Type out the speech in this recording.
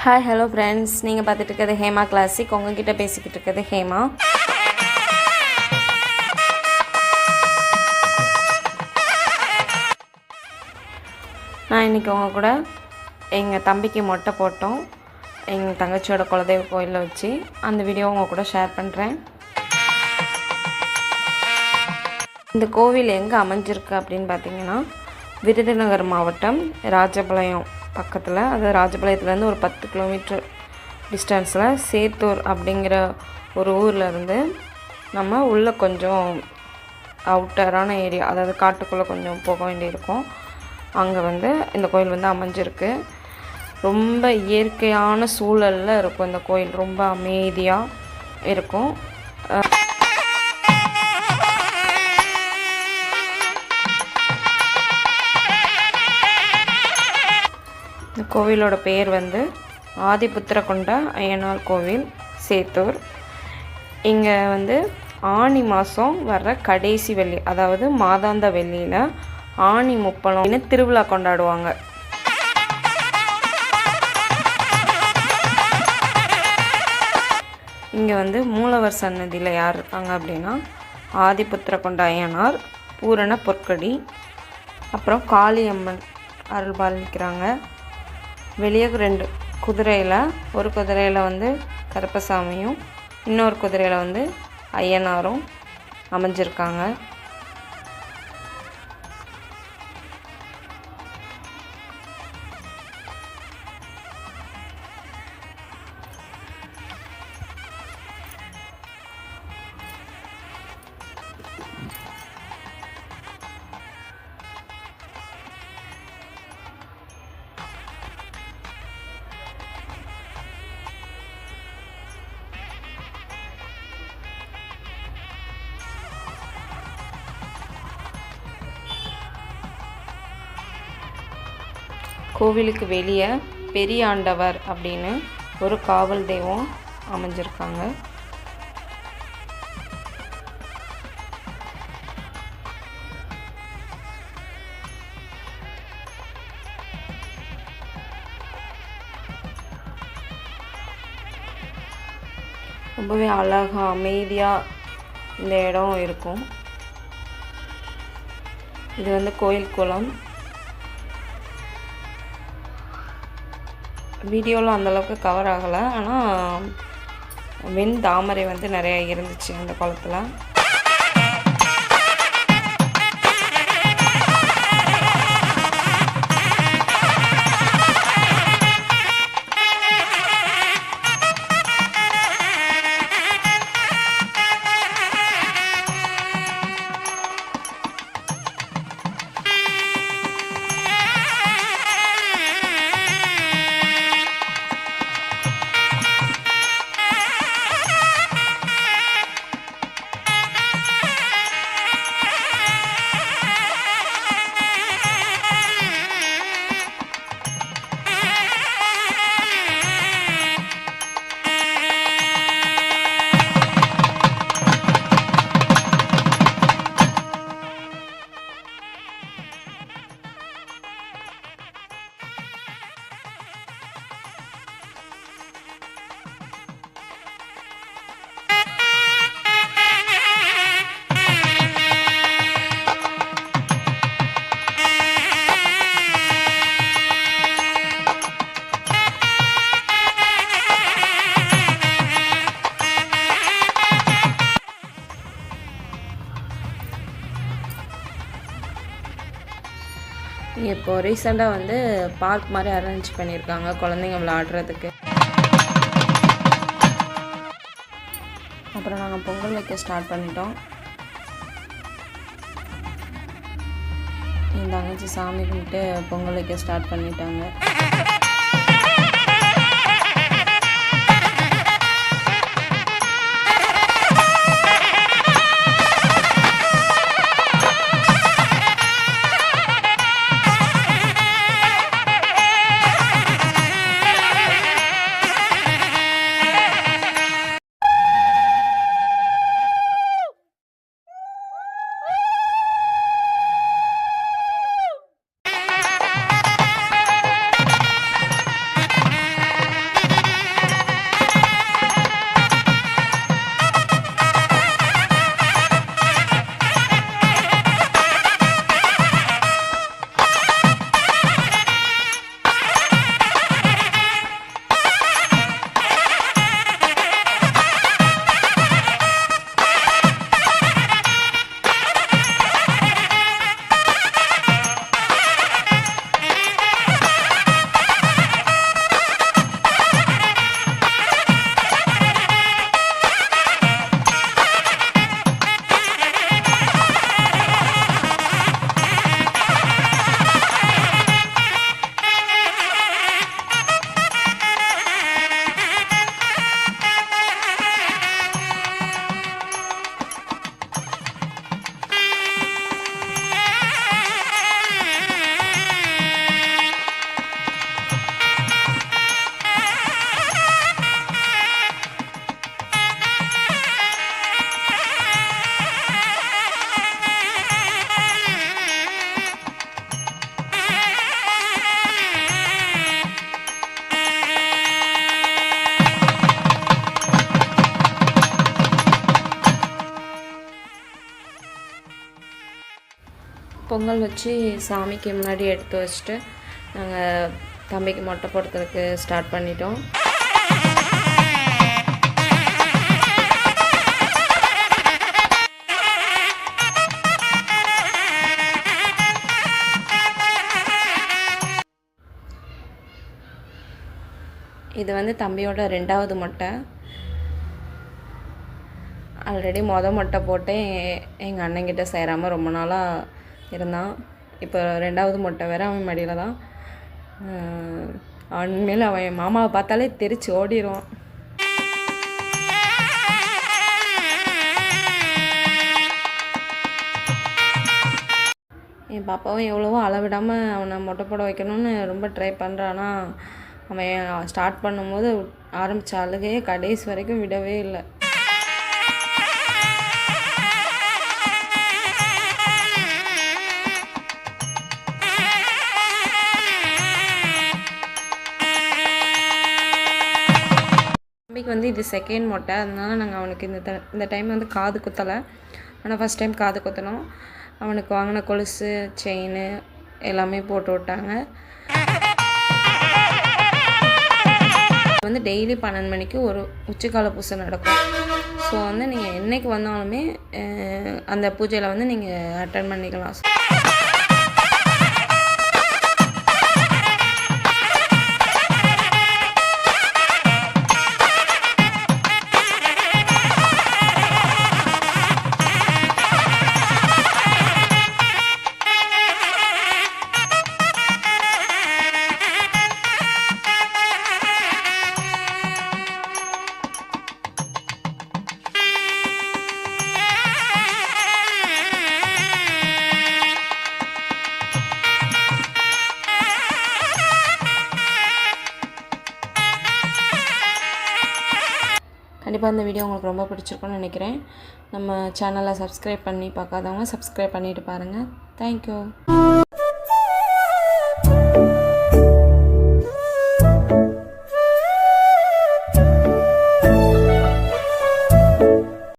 Hi hello friends, நீங்கள் பார்த்துட்டு இருக்கிறது ஹேமா கிளாசிக். உங்ககிட்ட பேசிக்கிட்டு இருக்கிறது ஹேமா. நான் இன்றைக்கி உங்கள் கூட எங்கள் தம்பிக்கு மொட்டை போட்டோம் எங்கள் தங்கச்சியோட குலதெய்வ கோயிலில் வச்சு அந்த வீடியோ உங்கள் கூட ஷேர் பண்ணுறேன். இந்த கோவில் எங்கே அமைஞ்சிருக்கு அப்படின்னு பார்த்தீங்கன்னா, விருதுநகர் மாவட்டம் ராஜபாளையம் பக்கத்தில், அது ராஜபாளையத்துலேருந்து ஒரு 10 கிலோமீட்டர் டிஸ்டன்ஸில் சேத்தூர் அப்படிங்கிற ஒரு ஊரில் இருந்து நம்ம உள்ளே கொஞ்சம் அவுட்டரான ஏரியா, அதாவது காட்டுக்குள்ளே கொஞ்சம் போக வேண்டியிருக்கும். அங்கே இந்த கோயில் அமைஞ்சிருக்கு. ரொம்ப இயற்கையான சூழலில் இருக்கும். இந்த கோயில் ரொம்ப அமைதியாக இருக்கும். இந்த கோவிலோட பேர் ஆதிபுத்திரகொண்ட அய்யனார் கோவில், சேத்தூர். இங்கே ஆனி மாதம் வர்ற கடைசி வெள்ளி, அதாவது மாதாந்த வெள்ளியில் ஆனி முப்பலம்னு திருவிழா கொண்டாடுவாங்க. இங்கே மூலவர் சன்னதியில் யார் இருக்காங்க அப்படின்னா, ஆதிபுத்திரகொண்ட அய்யனார், பூரண பொற்கடி, அப்புறம் காளியம்மன் அருள்பாலிக்கிறாங்க. வெளியே 2 குதிரையில், ஒரு குதிரையில் கருப்பசாமியும் இன்னொரு குதிரையில் அய்யனாரும் அமைஞ்சிருக்காங்க. கோவிலுக்கு வெளியே பெரியாண்டவர் அப்படின்னு ஒரு காவல் தெய்வம் அமைஞ்சிருக்காங்க. ரொம்பவே அழகாக அமைதியாக இந்த இடம் இருக்கும். இது கோயில் குளம். வீடியோவில் அந்தளவுக்கு கவர் ஆகலை, ஆனால் வெண் தாமரை நிறையா இருந்துச்சு அந்த குளத்தில். இப்போ ரீசெண்டாக பார்க் மாதிரி அரேஞ்ச் பண்ணியிருக்காங்க குழந்தைங்க விளையாடுறதுக்கு. அப்புறம் நாங்கள் பொங்கல் வைக்க ஸ்டார்ட் பண்ணிட்டோம். என் தங்கச்சி சாமி கும்பிட்டு பொங்கல் வைக்க ஸ்டார்ட் பண்ணிட்டாங்க. பொங்கல் வச்சு சாமிக்கு முன்னாடி எடுத்து வச்சுட்டு நாங்கள் தம்பிக்கு மொட்டை போடுறதுக்கு ஸ்டார்ட் பண்ணிட்டோம். இது வந்து தம்பியோட 2வது மொட்டை. ஆல்ரெடி மொட்டை போட்டு எங்கள் அண்ணங்கிட்ட சேராமல் ரொம்ப நாளாக இருந்தான். இப்போ 2வது மொட்டை வேறு அவன் மடியில் தான். அவன் மேலே அவன் மாமாவை பார்த்தாலே தெரிச்சு ஓடிடுவான். என் பாப்பாவும் எவ்வளவோ அளவிடாமல் அவனை மொட்டை போட வைக்கணும்னு ரொம்ப ட்ரை பண்ணுறான்னா அவன் ஸ்டார்ட் பண்ணும்போது ஆரம்பித்த அழுகையே கடைசி வரைக்கும் விடவே இல்லை. தம்பிக்கு வந்து இது 2nd மொட்டை. அதனால நாங்கள் அவனுக்கு இந்த டைம் வந்து காது குத்தலை. ஆனால் ஃபஸ்ட் டைம் காது குத்தணும். அவனுக்கு வாங்கின கொலுசு, செயின் எல்லாமே போட்டு விட்டாங்க. வந்து டெய்லி 12 மணிக்கு ஒரு உச்சிக்கால பூஜை நடக்கும். ஸோ வந்து நீங்கள் என்றைக்கு வந்தாலுமே அந்த பூஜையில் வந்து நீங்கள் அட்டன் பண்ணிக்கலாம். கண்டிப்பாக இந்த வீடியோ உங்களுக்கு ரொம்ப பிடிச்சிருக்குன்னு நினைக்கிறேன். நம்ம சேனலை சப்ஸ்கிரைப் பண்ணி பார்க்காதவங்க சப்ஸ்கிரைப் பண்ணிவிட்டு பாருங்கள். தேங்க்யூ.